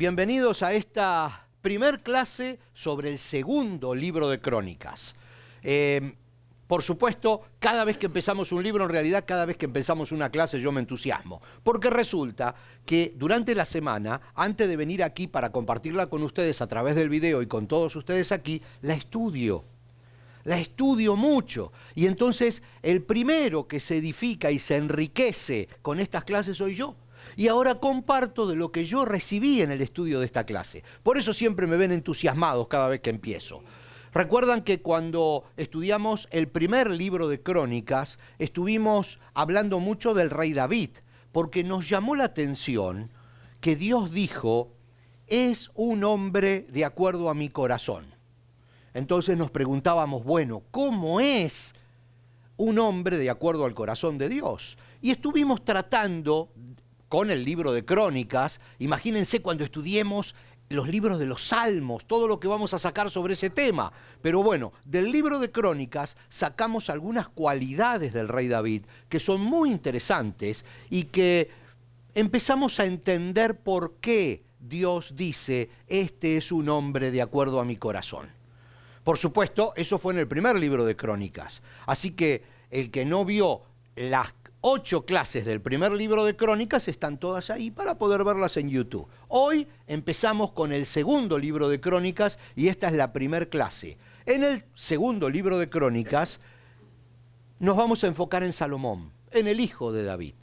Bienvenidos a esta primer clase sobre el segundo libro de Crónicas. Por supuesto, cada vez que empezamos un libro, en realidad cada vez que empezamos una clase yo me entusiasmo, porque resulta que durante la semana, antes de venir aquí para compartirla con ustedes a través del video y con todos ustedes aquí, la estudio mucho. Y entonces el primero que se edifica y se enriquece con estas clases soy yo. Y ahora comparto de lo que yo recibí en el estudio de esta clase. Por eso siempre me ven entusiasmados cada vez que empiezo. Recuerdan que cuando estudiamos el primer libro de Crónicas, estuvimos hablando mucho del rey David, porque nos llamó la atención que Dios dijo, es un hombre de acuerdo a mi corazón. Entonces nos preguntábamos, bueno, ¿cómo es un hombre de acuerdo al corazón de Dios? Y estuvimos tratando con el libro de Crónicas, imagínense cuando estudiemos los libros de los Salmos, todo lo que vamos a sacar sobre ese tema. Pero bueno, del libro de Crónicas sacamos algunas cualidades del rey David que son muy interesantes y que empezamos a entender por qué Dios dice, este es un hombre de acuerdo a mi corazón. Por supuesto, eso fue en el primer libro de Crónicas. Así que el que no vio las 8 clases del primer libro de Crónicas están todas ahí para poder verlas en YouTube. Hoy empezamos con el segundo libro de Crónicas y esta es la primer clase. En el segundo libro de Crónicas nos vamos a enfocar en Salomón, en el hijo de David.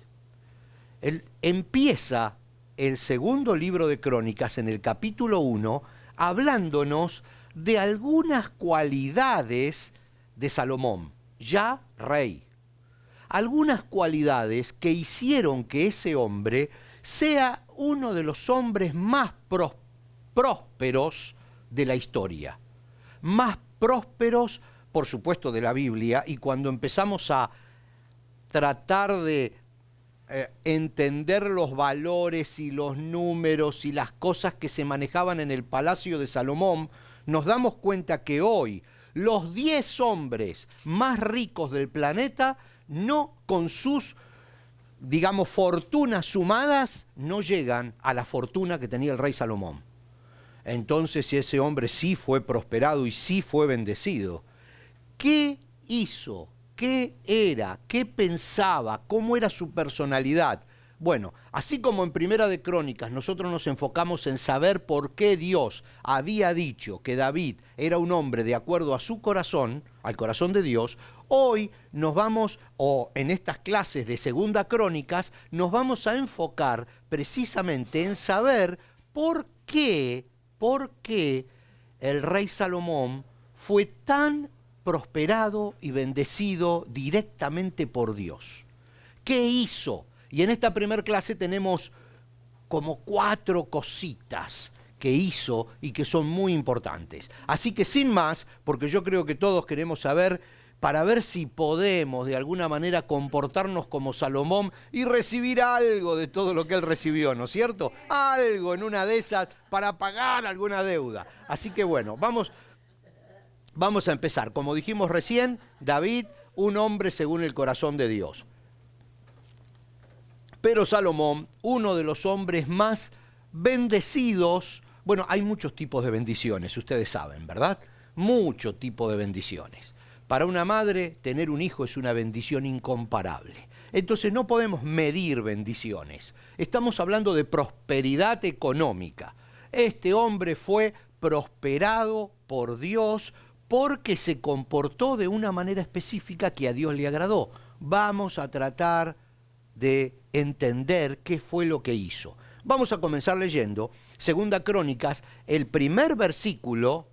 Empieza el segundo libro de Crónicas en el capítulo 1 hablándonos de algunas cualidades de Salomón, ya rey. Algunas cualidades que hicieron que ese hombre sea uno de los hombres más prósperos de la historia. Más prósperos, por supuesto, de la Biblia, y cuando empezamos a tratar de entender los valores y los números y las cosas que se manejaban en el palacio de Salomón, nos damos cuenta que hoy los 10 hombres más ricos del planeta no con sus, digamos, fortunas sumadas, no llegan a la fortuna que tenía el rey Salomón. Entonces, si ese hombre sí fue prosperado y sí fue bendecido, ¿qué hizo? ¿Qué era? ¿Qué pensaba? ¿Cómo era su personalidad? Bueno, así como en Primera de Crónicas nosotros nos enfocamos en saber por qué Dios había dicho que David era un hombre de acuerdo a su corazón, al corazón de Dios, hoy nos vamos, o en estas clases de Segunda Crónicas, nos vamos a enfocar precisamente en saber por qué el rey Salomón fue tan prosperado y bendecido directamente por Dios. ¿Qué hizo? Y en esta primera clase tenemos como 4 cositas que hizo y que son muy importantes. Así que sin más, porque yo creo que todos queremos saber, para ver si podemos de alguna manera comportarnos como Salomón y recibir algo de todo lo que él recibió, ¿no es cierto? Algo en una de esas para pagar alguna deuda. Así que bueno, vamos a empezar. Como dijimos recién, David, un hombre según el corazón de Dios. Pero Salomón, uno de los hombres más bendecidos, bueno, hay muchos tipos de bendiciones, ustedes saben, ¿verdad? Muchos tipos de bendiciones. Para una madre, tener un hijo es una bendición incomparable. Entonces no podemos medir bendiciones. Estamos hablando de prosperidad económica. Este hombre fue prosperado por Dios porque se comportó de una manera específica que a Dios le agradó. Vamos a tratar de entender qué fue lo que hizo. Vamos a comenzar leyendo Segunda Crónicas, el primer versículo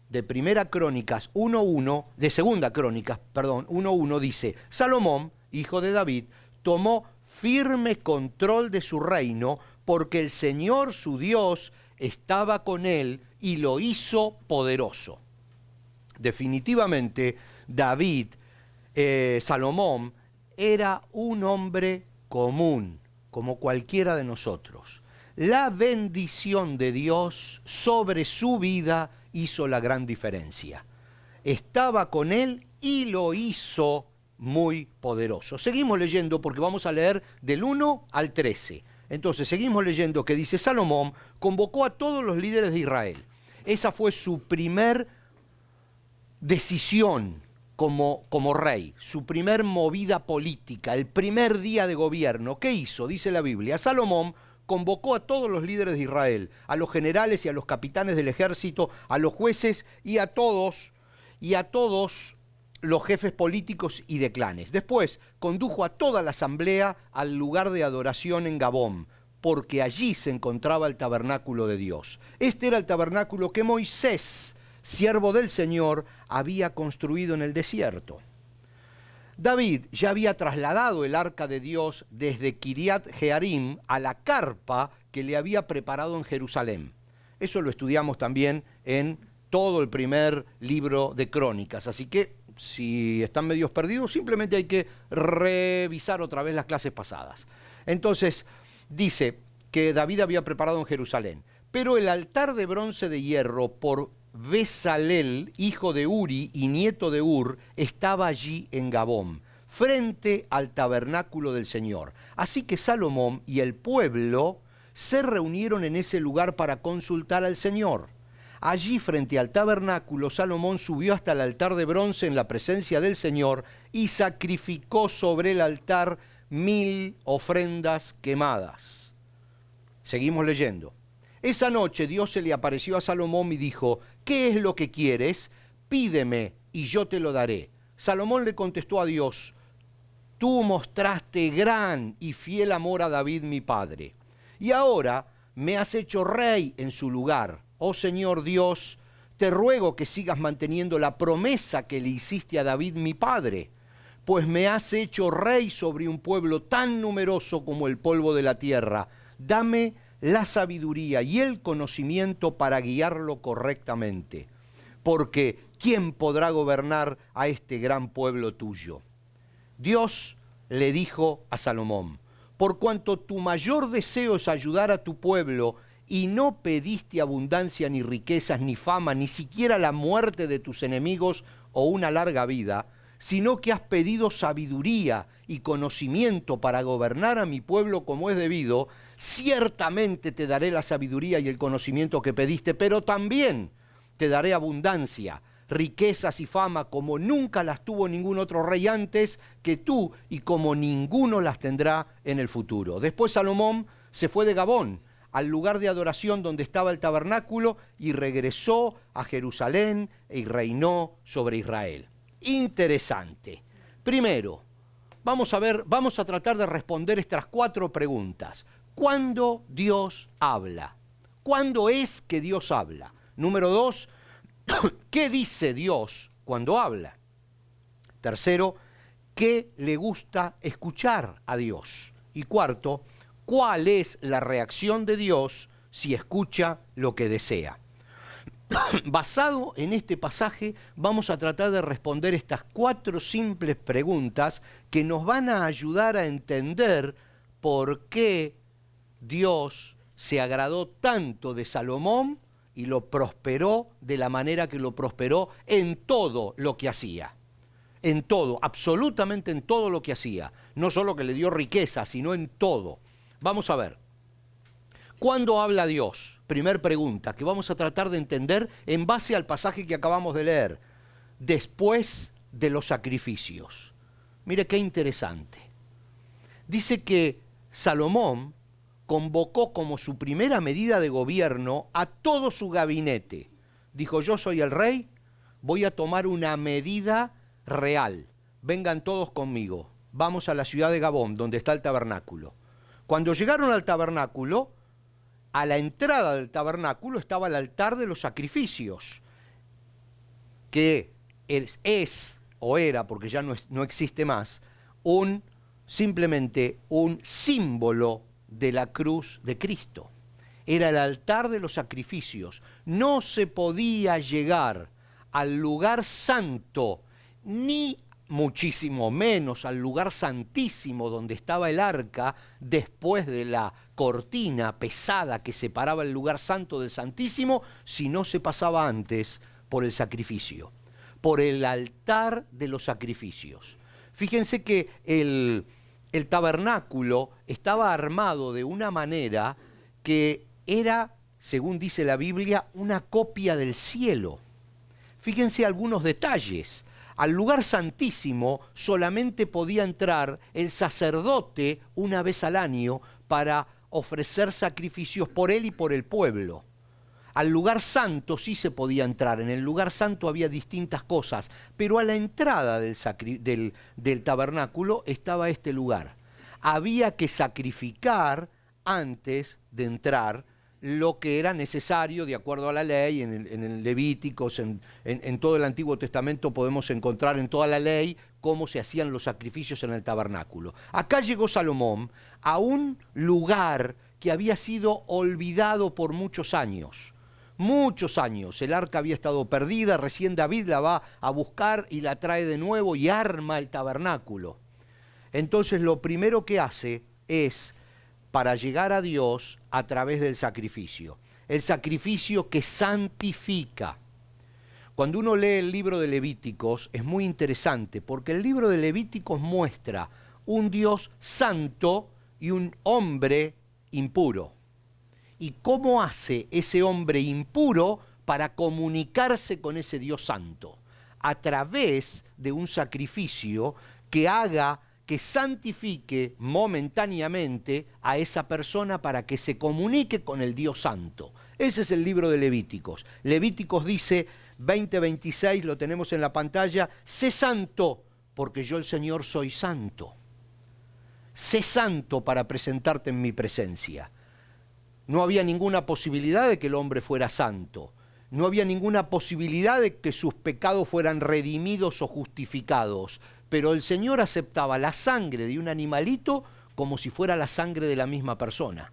de Primera Crónicas 1:1, de Segunda Crónicas, perdón, 1:1 dice, Salomón, hijo de David, tomó firme control de su reino porque el Señor su Dios estaba con él y lo hizo poderoso. Definitivamente, Salomón, era un hombre común, como cualquiera de nosotros. La bendición de Dios sobre su vida hizo la gran diferencia. Estaba con él y lo hizo muy poderoso. Seguimos leyendo porque vamos a leer del 1 al 13. Entonces, seguimos leyendo que dice, Salomón convocó a todos los líderes de Israel. Esa fue su primer decisión como rey, su primer movida política, el primer día de gobierno. ¿Qué hizo? Dice la Biblia, Salomón convocó a todos los líderes de Israel, a los generales y a los capitanes del ejército, a los jueces y a todos los jefes políticos y de clanes. Después condujo a toda la asamblea al lugar de adoración en Gabón, porque allí se encontraba el tabernáculo de Dios. Este era el tabernáculo que Moisés, siervo del Señor, había construido en el desierto. David ya había trasladado el arca de Dios desde Kiriat Jearim a la carpa que le había preparado en Jerusalén. Eso lo estudiamos también en todo el primer libro de Crónicas. Así que si están medios perdidos, simplemente hay que revisar otra vez las clases pasadas. Entonces, dice que David había preparado en Jerusalén, pero el altar de bronce de hierro por Bezalel, hijo de Uri y nieto de Ur, estaba allí en Gabón, frente al tabernáculo del Señor. Así que Salomón y el pueblo se reunieron en ese lugar para consultar al Señor. Allí, frente al tabernáculo, Salomón subió hasta el altar de bronce en la presencia del Señor y sacrificó sobre el altar 1000 ofrendas quemadas. Seguimos leyendo. Esa noche Dios se le apareció a Salomón y dijo, ¿qué es lo que quieres? Pídeme y yo te lo daré. Salomón le contestó a Dios, tú mostraste gran y fiel amor a David mi padre, y ahora me has hecho rey en su lugar. Oh Señor Dios, te ruego que sigas manteniendo la promesa que le hiciste a David mi padre, pues me has hecho rey sobre un pueblo tan numeroso como el polvo de la tierra. Dame la sabiduría y el conocimiento para guiarlo correctamente, porque ¿quién podrá gobernar a este gran pueblo tuyo? Dios le dijo a Salomón, por cuanto tu mayor deseo es ayudar a tu pueblo y no pediste abundancia ni riquezas ni fama, ni siquiera la muerte de tus enemigos o una larga vida, sino que has pedido sabiduría y conocimiento para gobernar a mi pueblo como es debido, ciertamente te daré la sabiduría y el conocimiento que pediste, pero también te daré abundancia, riquezas y fama como nunca las tuvo ningún otro rey antes que tú y como ninguno las tendrá en el futuro. Después Salomón se fue de Gabón al lugar de adoración donde estaba el tabernáculo y regresó a Jerusalén y reinó sobre Israel. Interesante. Primero, vamos a tratar de responder estas 4 preguntas. ¿Cuándo Dios habla? ¿Cuándo es que Dios habla? Número 2, ¿qué dice Dios cuando habla? Tercero, ¿qué le gusta escuchar a Dios? Y cuarto, ¿cuál es la reacción de Dios si escucha lo que desea? Basado en este pasaje, vamos a tratar de responder estas 4 simples preguntas que nos van a ayudar a entender por qué Dios se agradó tanto de Salomón y lo prosperó de la manera que lo prosperó en todo lo que hacía. En todo, absolutamente en todo lo que hacía. No solo que le dio riqueza, sino en todo. Vamos a ver. ¿Cuándo habla Dios? Primer pregunta, que vamos a tratar de entender en base al pasaje que acabamos de leer. Después de los sacrificios. Mire qué interesante. Dice que Salomón convocó como su primera medida de gobierno a todo su gabinete. Dijo, yo soy el rey, voy a tomar una medida real. Vengan todos conmigo. Vamos a la ciudad de Gabón, donde está el tabernáculo. Cuando llegaron al tabernáculo, a la entrada del tabernáculo estaba el altar de los sacrificios, que es o era, porque ya no existe más, simplemente un símbolo de la cruz de Cristo. Era el altar de los sacrificios. No se podía llegar al lugar santo, ni muchísimo menos al lugar santísimo donde estaba el arca, después de la cortina pesada que separaba el lugar santo del santísimo, si no se pasaba antes por el sacrificio, por el altar de los sacrificios. Fíjense que el el tabernáculo estaba armado de una manera que era, según dice la Biblia, una copia del cielo. Fíjense algunos detalles. Al lugar santísimo solamente podía entrar el sacerdote una vez al año para ofrecer sacrificios por él y por el pueblo. Al lugar santo sí se podía entrar, en el lugar santo había distintas cosas, pero a la entrada del tabernáculo estaba este lugar. Había que sacrificar antes de entrar lo que era necesario de acuerdo a la ley, en el Levíticos, en todo el Antiguo Testamento podemos encontrar en toda la ley cómo se hacían los sacrificios en el tabernáculo. Acá llegó Salomón a un lugar que había sido olvidado por muchos años. Muchos años, el arca había estado perdida, recién David la va a buscar y la trae de nuevo y arma el tabernáculo. Entonces lo primero que hace es, para llegar a Dios, a través del sacrificio. El sacrificio que santifica. Cuando uno lee el libro de Levíticos es muy interesante, porque el libro de Levíticos muestra un Dios santo y un hombre impuro. ¿Y cómo hace ese hombre impuro para comunicarse con ese Dios santo? A través de un sacrificio que santifique momentáneamente a esa persona para que se comunique con el Dios santo. Ese es el libro de Levíticos. Levíticos dice 20:26, lo tenemos en la pantalla: sé santo, porque yo el Señor soy santo. Sé santo para presentarte en mi presencia. No había ninguna posibilidad de que el hombre fuera santo. No había ninguna posibilidad de que sus pecados fueran redimidos o justificados. Pero el Señor aceptaba la sangre de un animalito como si fuera la sangre de la misma persona.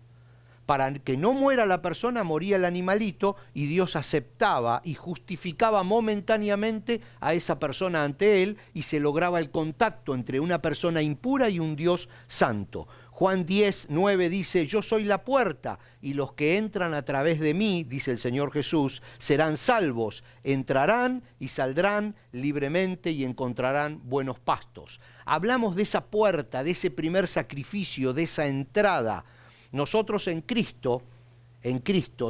Para que no muera la persona, moría el animalito y Dios aceptaba y justificaba momentáneamente a esa persona ante él y se lograba el contacto entre una persona impura y un Dios santo. Juan 10:9 dice: yo soy la puerta y los que entran a través de mí, dice el Señor Jesús, serán salvos, entrarán y saldrán libremente y encontrarán buenos pastos. Hablamos de esa puerta, de ese primer sacrificio, de esa entrada. Nosotros en Cristo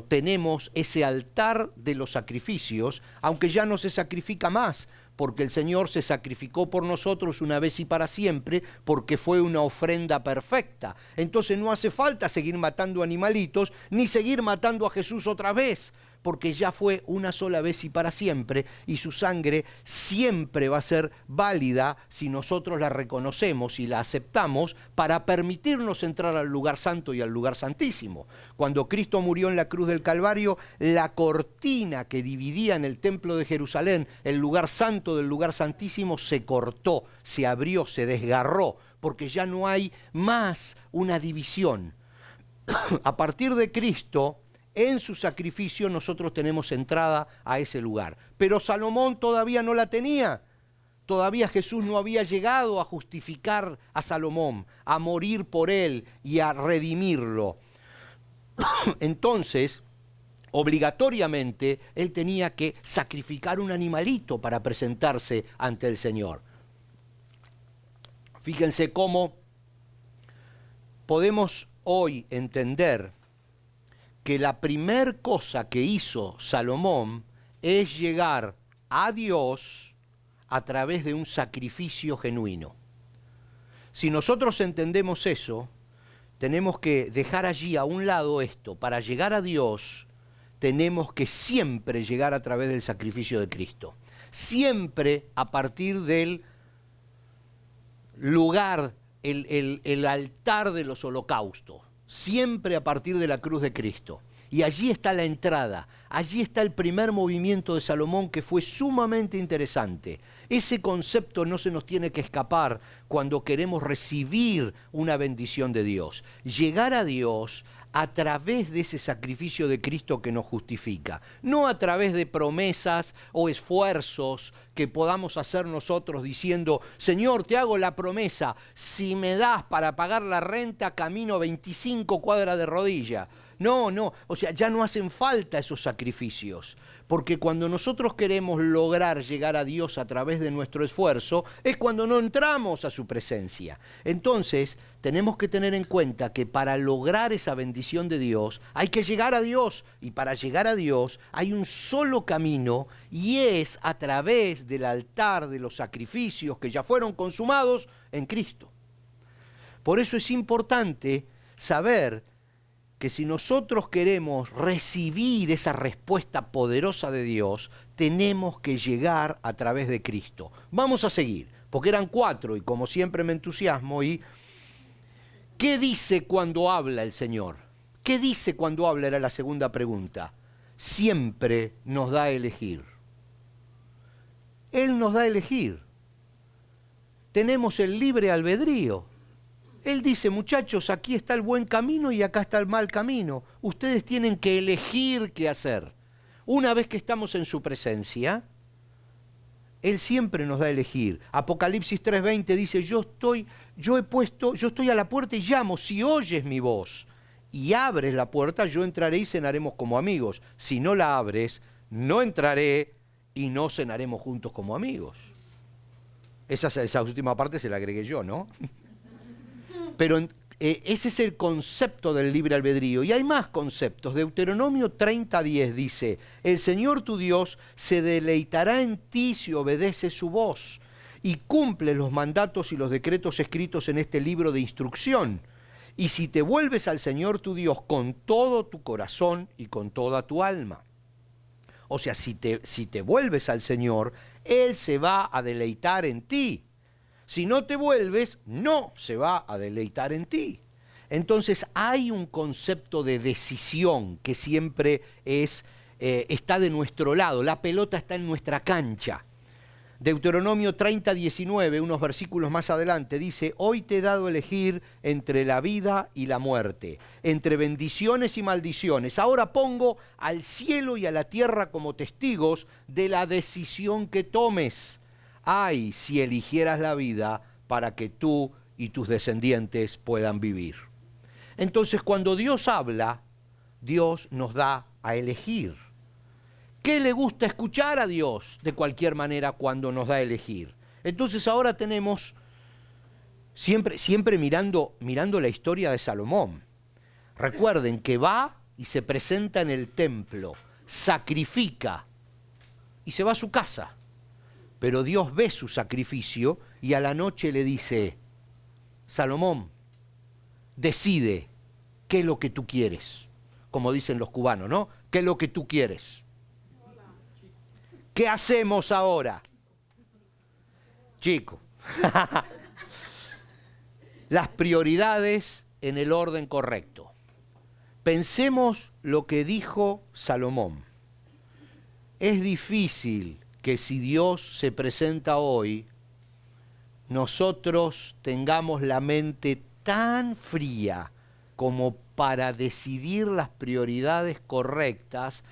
tenemos ese altar de los sacrificios, aunque ya no se sacrifica más, porque el Señor se sacrificó por nosotros una vez y para siempre, porque fue una ofrenda perfecta. Entonces no hace falta seguir matando animalitos, ni seguir matando a Jesús otra vez, porque ya fue una sola vez y para siempre, y su sangre siempre va a ser válida si nosotros la reconocemos y la aceptamos para permitirnos entrar al lugar santo y al lugar santísimo. Cuando Cristo murió en la cruz del Calvario, la cortina que dividía en el templo de Jerusalén el lugar santo del lugar santísimo se cortó, se abrió, se desgarró, porque ya no hay más una división. A partir de Cristo, en su sacrificio nosotros tenemos entrada a ese lugar. Pero Salomón todavía no la tenía. Todavía Jesús no había llegado a justificar a Salomón, a morir por él y a redimirlo. Entonces, obligatoriamente, él tenía que sacrificar un animalito para presentarse ante el Señor. Fíjense cómo podemos hoy entender que la primer cosa que hizo Salomón es llegar a Dios a través de un sacrificio genuino. Si nosotros entendemos eso, tenemos que dejar allí a un lado esto. Para llegar a Dios, tenemos que siempre llegar a través del sacrificio de Cristo. Siempre a partir del lugar, el altar de los holocaustos. Siempre a partir de la cruz de Cristo. Y allí está la entrada, allí está el primer movimiento de Salomón que fue sumamente interesante. Ese concepto no se nos tiene que escapar cuando queremos recibir una bendición de Dios. Llegar a Dios a través de ese sacrificio de Cristo que nos justifica, no a través de promesas o esfuerzos que podamos hacer nosotros diciendo: Señor, te hago la promesa, si me das para pagar la renta, camino 25 cuadras de rodilla. No, o sea, ya no hacen falta esos sacrificios, porque cuando nosotros queremos lograr llegar a Dios a través de nuestro esfuerzo, es cuando no entramos a su presencia. Entonces, tenemos que tener en cuenta que para lograr esa bendición de Dios, hay que llegar a Dios, y para llegar a Dios hay un solo camino, y es a través del altar de los sacrificios que ya fueron consumados en Cristo. Por eso es importante saber que si nosotros queremos recibir esa respuesta poderosa de Dios, tenemos que llegar a través de Cristo. Vamos a seguir, porque eran 4 y como siempre me entusiasmo. ¿Y qué dice cuando habla el Señor? ¿Qué dice cuando habla? Era la segunda pregunta. Siempre nos da a elegir. Él nos da a elegir. Tenemos el libre albedrío. Él dice, muchachos, aquí está el buen camino y acá está el mal camino. Ustedes tienen que elegir qué hacer. Una vez que estamos en su presencia, Él siempre nos da a elegir. Apocalipsis 3:20 dice, yo estoy a la puerta y llamo, si oyes mi voz y abres la puerta, yo entraré y cenaremos como amigos. Si no la abres, no entraré y no cenaremos juntos como amigos. Esa última parte se la agregué yo, ¿no? Pero ese es el concepto del libre albedrío. Y hay más conceptos. Deuteronomio 30:10 dice, el Señor tu Dios se deleitará en ti si obedeces su voz y cumple los mandatos y los decretos escritos en este libro de instrucción. Y si te vuelves al Señor tu Dios con todo tu corazón y con toda tu alma. O sea, si te vuelves al Señor, Él se va a deleitar en ti. Si no te vuelves, no se va a deleitar en ti. Entonces hay un concepto de decisión que siempre está de nuestro lado. La pelota está en nuestra cancha. Deuteronomio 30:19, unos versículos más adelante, dice, hoy te he dado a elegir entre la vida y la muerte, entre bendiciones y maldiciones. Ahora pongo al cielo y a la tierra como testigos de la decisión que tomes. Ay, si eligieras la vida para que tú y tus descendientes puedan vivir. Entonces, cuando Dios habla, Dios nos da a elegir. ¿Qué le gusta escuchar a Dios de cualquier manera cuando nos da a elegir? Entonces ahora tenemos, siempre mirando la historia de Salomón. Recuerden que va y se presenta en el templo, sacrifica y se va a su casa. Pero Dios ve su sacrificio y a la noche le dice, Salomón, decide qué es lo que tú quieres. Como dicen los cubanos, ¿no? ¿Qué es lo que tú quieres? ¿Qué hacemos ahora? Chico, las prioridades en el orden correcto. Pensemos lo que dijo Salomón. Es difícil que si Dios se presenta hoy, nosotros tengamos la mente tan fría como para decidir las prioridades correctas,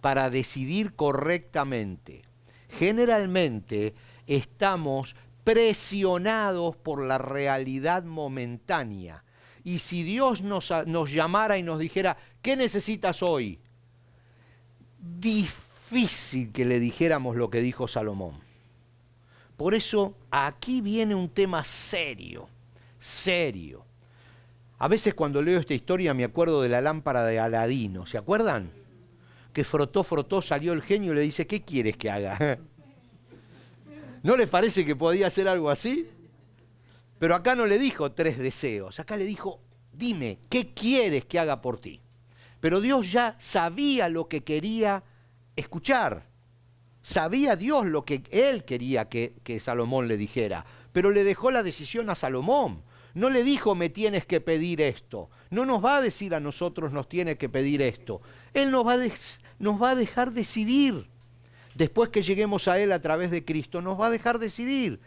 para decidir correctamente. Generalmente estamos presionados por la realidad momentánea. Y si Dios nos llamara y nos dijera, ¿qué necesitas hoy? Difícil que le dijéramos lo que dijo Salomón. Por eso aquí viene un tema serio, serio. A veces cuando leo esta historia me acuerdo de la lámpara de Aladino, ¿se acuerdan? Que frotó, salió el genio y le dice, ¿qué quieres que haga? ¿No les parece que podía hacer algo así? Pero acá no le dijo 3 deseos, acá le dijo, dime, ¿qué quieres que haga por ti? Pero Dios ya sabía lo que quería escuchar. Sabía Dios lo que Él quería que Salomón le dijera, pero le dejó la decisión a Salomón. No le dijo, me tienes que pedir esto. No nos va a decir a nosotros, nos tiene que pedir esto. Él nos va a dejar decidir. Después que lleguemos a Él a través de Cristo, nos va a dejar decidir.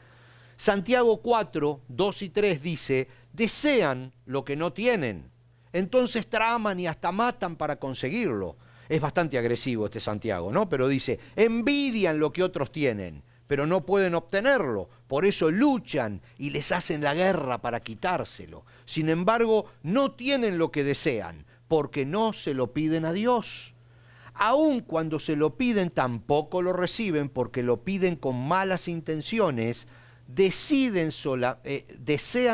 Santiago 4, 2 y 3 dice, desean lo que no tienen. Entonces traman y hasta matan para conseguirlo. Es bastante agresivo este Santiago, ¿no? Pero dice, envidian lo que otros tienen, pero no pueden obtenerlo. Por eso luchan y les hacen la guerra para quitárselo. Sin embargo, no tienen lo que desean. porque no se lo piden a Dios. Aun cuando se lo piden, tampoco lo reciben porque lo piden con malas intenciones, desean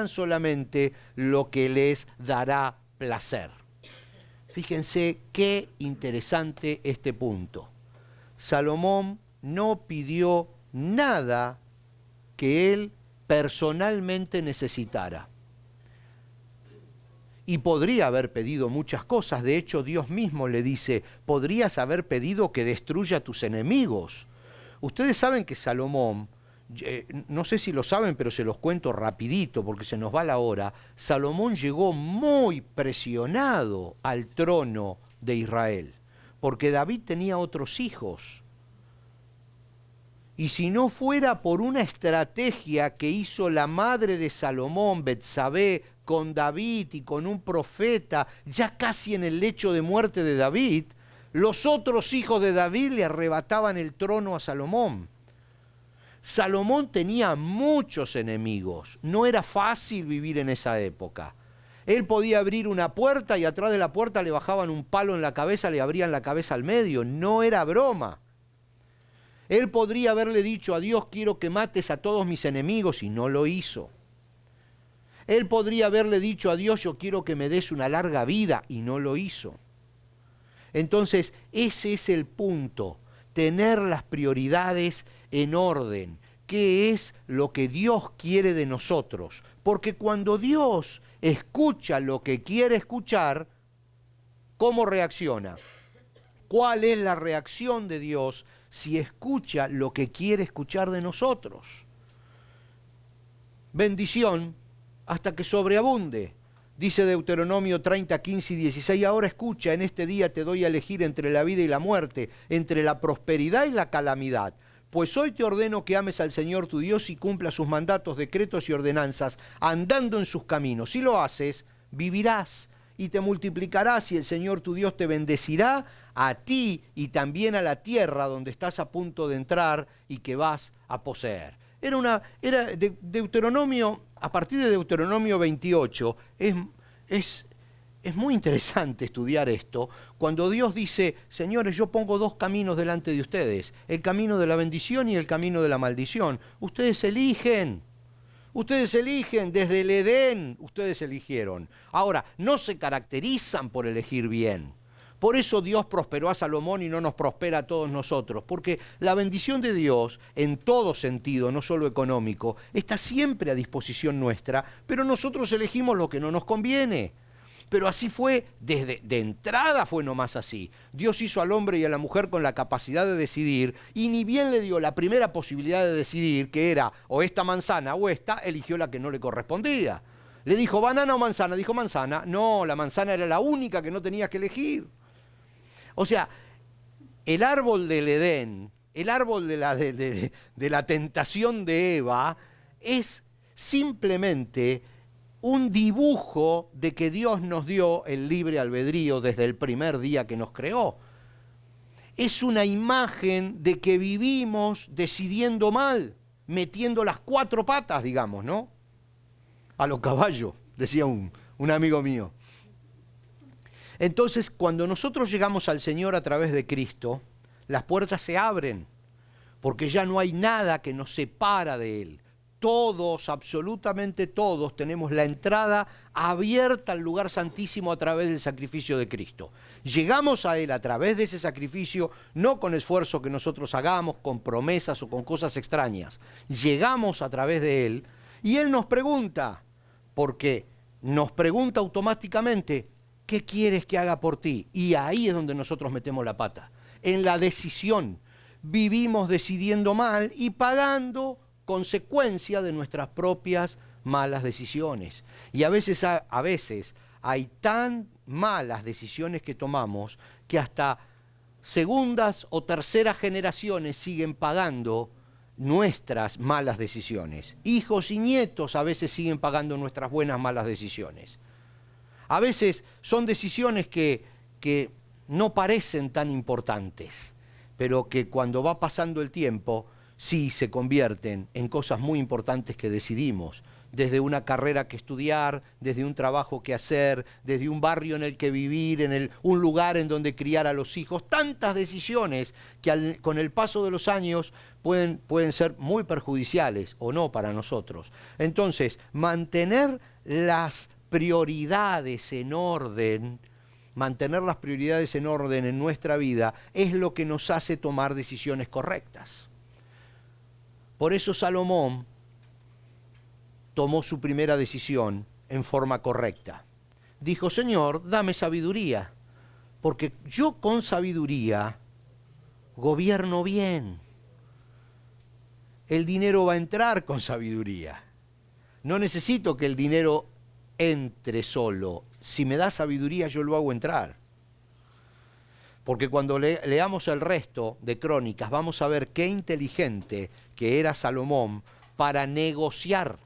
solamente lo que les dará placer. Fíjense qué interesante este punto. Salomón no pidió nada que él personalmente necesitara. Y podría haber pedido muchas cosas. De hecho, Dios mismo le dice, podrías haber pedido que destruya a tus enemigos. Ustedes saben que Salomón, no sé si lo saben, pero se los cuento rapidito porque se nos va la hora. Salomón llegó muy presionado al trono de Israel, porque David tenía otros hijos. Y si no fuera por una estrategia que hizo la madre de Salomón, Betsabé, con David y con un profeta, ya casi en el lecho de muerte de David, los otros hijos de David le arrebataban el trono a Salomón. Salomón tenía muchos enemigos, no era fácil vivir en esa época. Él podía abrir una puerta y atrás de la puerta le bajaban un palo en la cabeza, le abrían la cabeza al medio, no era broma. Él podría haberle dicho a Dios, quiero que mates a todos mis enemigos, y no lo hizo. Él podría haberle dicho a Dios, yo quiero que me des una larga vida, y no lo hizo. Entonces, ese es el punto, tener las prioridades en orden. ¿Qué es lo que Dios quiere de nosotros? Porque cuando Dios escucha lo que quiere escuchar, ¿cómo reacciona? ¿Cuál es la reacción de Dios si escucha lo que quiere escuchar de nosotros? Bendición hasta que sobreabunde. Dice Deuteronomio 30, 15 y 16, ahora escucha, en este día te doy a elegir entre la vida y la muerte, entre la prosperidad y la calamidad. Pues hoy te ordeno que ames al Señor tu Dios y cumplas sus mandatos, decretos y ordenanzas, andando en sus caminos. Si lo haces, vivirás y te multiplicarás, y el Señor tu Dios te bendecirá a ti y también a la tierra donde estás a punto de entrar y que vas a poseer. Deuteronomio, a partir de Deuteronomio 28, es muy interesante estudiar esto, cuando Dios dice, señores, yo pongo dos caminos delante de ustedes, el camino de la bendición y el camino de la maldición. Ustedes eligen, desde el Edén, ustedes eligieron. Ahora, no se caracterizan por elegir bien. Por eso Dios prosperó a Salomón y no nos prospera a todos nosotros, porque la bendición de Dios, en todo sentido, no solo económico, está siempre a disposición nuestra, pero nosotros elegimos lo que no nos conviene. Pero así fue, de entrada fue nomás así. Dios hizo al hombre y a la mujer con la capacidad de decidir, y ni bien le dio la primera posibilidad de decidir, que era o esta manzana o esta, eligió la que no le correspondía. Le dijo, ¿banana o manzana? Dijo, manzana. No, la manzana era la única que no tenías que elegir. O sea, el árbol del Edén, el árbol de la tentación de Eva, es simplemente un dibujo de que Dios nos dio el libre albedrío desde el primer día que nos creó. Es una imagen de que vivimos decidiendo mal, metiendo las cuatro patas, digamos, ¿no? A los caballos, decía un amigo mío. Entonces, cuando nosotros llegamos al Señor a través de Cristo, las puertas se abren, porque ya no hay nada que nos separa de Él. Todos, absolutamente todos, tenemos la entrada abierta al lugar santísimo a través del sacrificio de Cristo. Llegamos a Él a través de ese sacrificio, no con esfuerzo que nosotros hagamos, con promesas o con cosas extrañas. Llegamos a través de Él y Él nos pregunta, porque nos pregunta automáticamente, ¿qué quieres que haga por ti? Y ahí es donde nosotros metemos la pata. En la decisión. Vivimos decidiendo mal y pagando consecuencia de nuestras propias malas decisiones. Y a veces hay tan malas decisiones que tomamos que hasta segundas o terceras generaciones siguen pagando nuestras malas decisiones. Hijos y nietos a veces siguen pagando nuestras buenas malas decisiones. A veces son decisiones que no parecen tan importantes, pero que cuando va pasando el tiempo, sí se convierten en cosas muy importantes que decidimos desde una carrera que estudiar, desde un trabajo que hacer, desde un barrio en el que vivir, un lugar en donde criar a los hijos. Tantas decisiones que con el paso de los años pueden ser muy perjudiciales o no para nosotros. Entonces, mantener las prioridades en orden, en nuestra vida es lo que nos hace tomar decisiones correctas. Por eso Salomón tomó su primera decisión en forma correcta. Dijo: Señor, dame sabiduría, porque yo con sabiduría gobierno bien. El dinero va a entrar con sabiduría. No necesito que el dinero entre solo. Si me da sabiduría, yo lo hago entrar. Porque cuando leamos el resto de Crónicas, vamos a ver qué inteligente que era Salomón para negociar.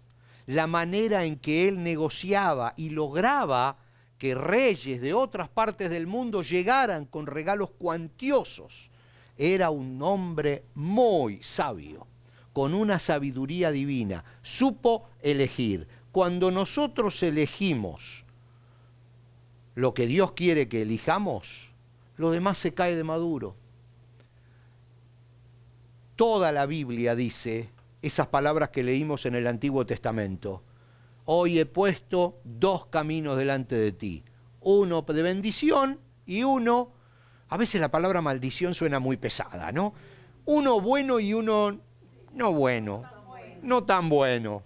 La manera en que él negociaba y lograba que reyes de otras partes del mundo llegaran con regalos cuantiosos. Era un hombre muy sabio, con una sabiduría divina. Supo elegir. Cuando nosotros elegimos lo que Dios quiere que elijamos, lo demás se cae de maduro. Toda la Biblia dice esas palabras que leímos en el Antiguo Testamento. Hoy he puesto dos caminos delante de ti, uno de bendición y uno, a veces la palabra maldición suena muy pesada, ¿no? Uno bueno y uno no bueno, no tan bueno.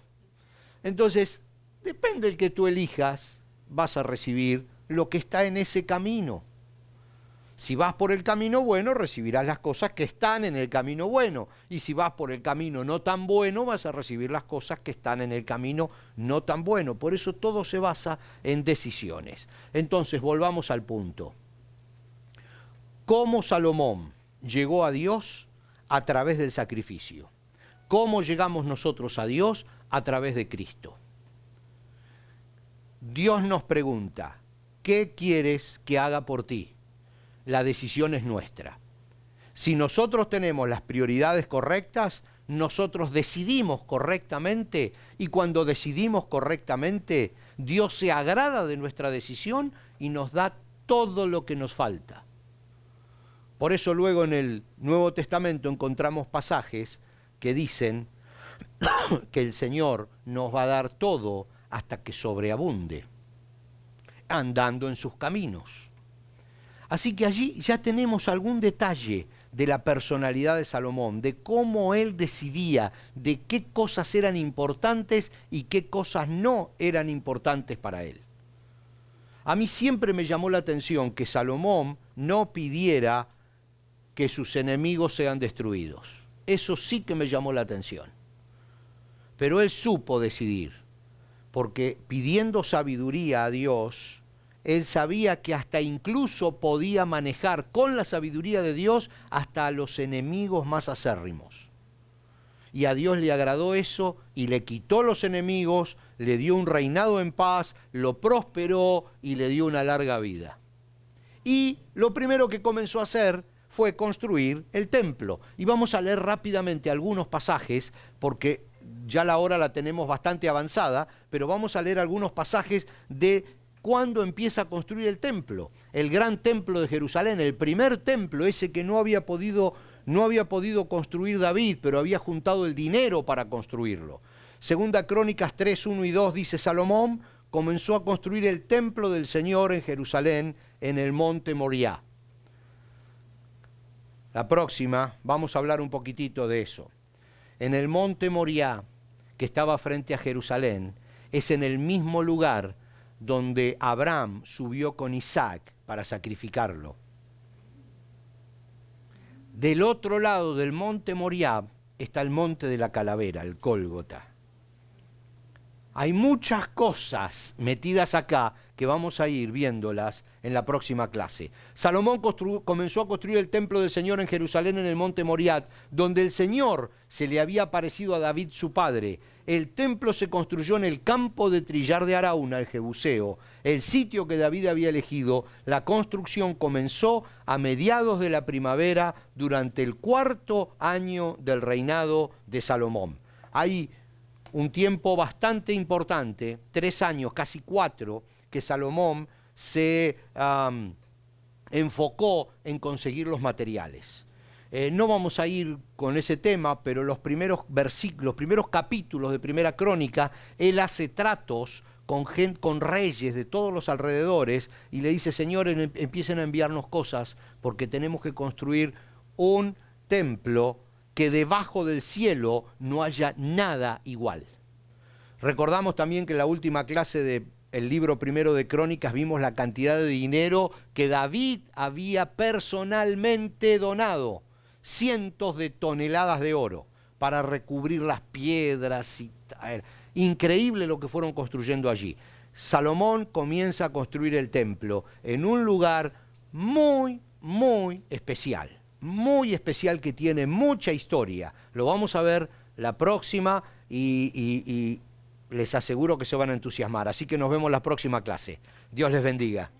Entonces, depende del que tú elijas, vas a recibir lo que está en ese camino. Si vas por el camino bueno, recibirás las cosas que están en el camino bueno. Y si vas por el camino no tan bueno, vas a recibir las cosas que están en el camino no tan bueno. Por eso todo se basa en decisiones. Entonces, volvamos al punto. ¿Cómo Salomón llegó a Dios? A través del sacrificio. ¿Cómo llegamos nosotros a Dios? A través de Cristo. Dios nos pregunta: ¿qué quieres que haga por ti? La decisión es nuestra. Si nosotros tenemos las prioridades correctas, nosotros decidimos correctamente, y cuando decidimos correctamente, Dios se agrada de nuestra decisión y nos da todo lo que nos falta. Por eso luego en el Nuevo Testamento encontramos pasajes que dicen que el Señor nos va a dar todo hasta que sobreabunde, andando en sus caminos. Así que allí ya tenemos algún detalle de la personalidad de Salomón, de cómo él decidía, de qué cosas eran importantes y qué cosas no eran importantes para él. A mí siempre me llamó la atención que Salomón no pidiera que sus enemigos sean destruidos. Eso sí que me llamó la atención. Pero él supo decidir, porque pidiendo sabiduría a Dios, él sabía que hasta incluso podía manejar con la sabiduría de Dios hasta a los enemigos más acérrimos. Y a Dios le agradó eso y le quitó los enemigos, le dio un reinado en paz, lo prosperó y le dio una larga vida. Y lo primero que comenzó a hacer fue construir el templo. Y vamos a leer rápidamente algunos pasajes, porque ya la hora la tenemos bastante avanzada, pero vamos a leer algunos pasajes de cuando empieza a construir el templo, el gran templo de Jerusalén, el primer templo, ese que no había podido construir David, pero había juntado el dinero para construirlo. Segunda Crónicas 3, 1 y 2 dice: Salomón comenzó a construir el templo del Señor en Jerusalén, en el monte Moriah. La próxima vamos a hablar un poquitito de eso. En el monte Moriah, que estaba frente a Jerusalén, es en el mismo lugar donde Abraham subió con Isaac para sacrificarlo. Del otro lado del monte Moriah está el monte de la calavera, el Gólgota. Hay muchas cosas metidas acá que vamos a ir viéndolas en la próxima clase. Salomón comenzó a construir el templo del Señor en Jerusalén, en el monte Moriah, donde el Señor se le había aparecido a David su padre. El templo se construyó en el campo de trillar de Arauna, el Jebuseo, el sitio que David había elegido. La construcción comenzó a mediados de la primavera, durante el 4º año del reinado de Salomón. Hay un tiempo bastante importante, 3 años, casi 4, que Salomón se enfocó en conseguir los materiales. No vamos a ir con ese tema, pero los primeros versículos, los primeros capítulos de Primera Crónica, él hace tratos con reyes de todos los alrededores y le dice, señores, empiecen a enviarnos cosas porque tenemos que construir un templo que debajo del cielo no haya nada igual. Recordamos también que en la última clase del libro primero de Crónicas vimos la cantidad de dinero que David había personalmente donado, cientos de toneladas de oro para recubrir las piedras. Increíble lo que fueron construyendo allí. Salomón comienza a construir el templo en un lugar muy, muy especial que tiene mucha historia. Lo vamos a ver la próxima y les aseguro que se van a entusiasmar. Así que nos vemos la próxima clase. Dios les bendiga.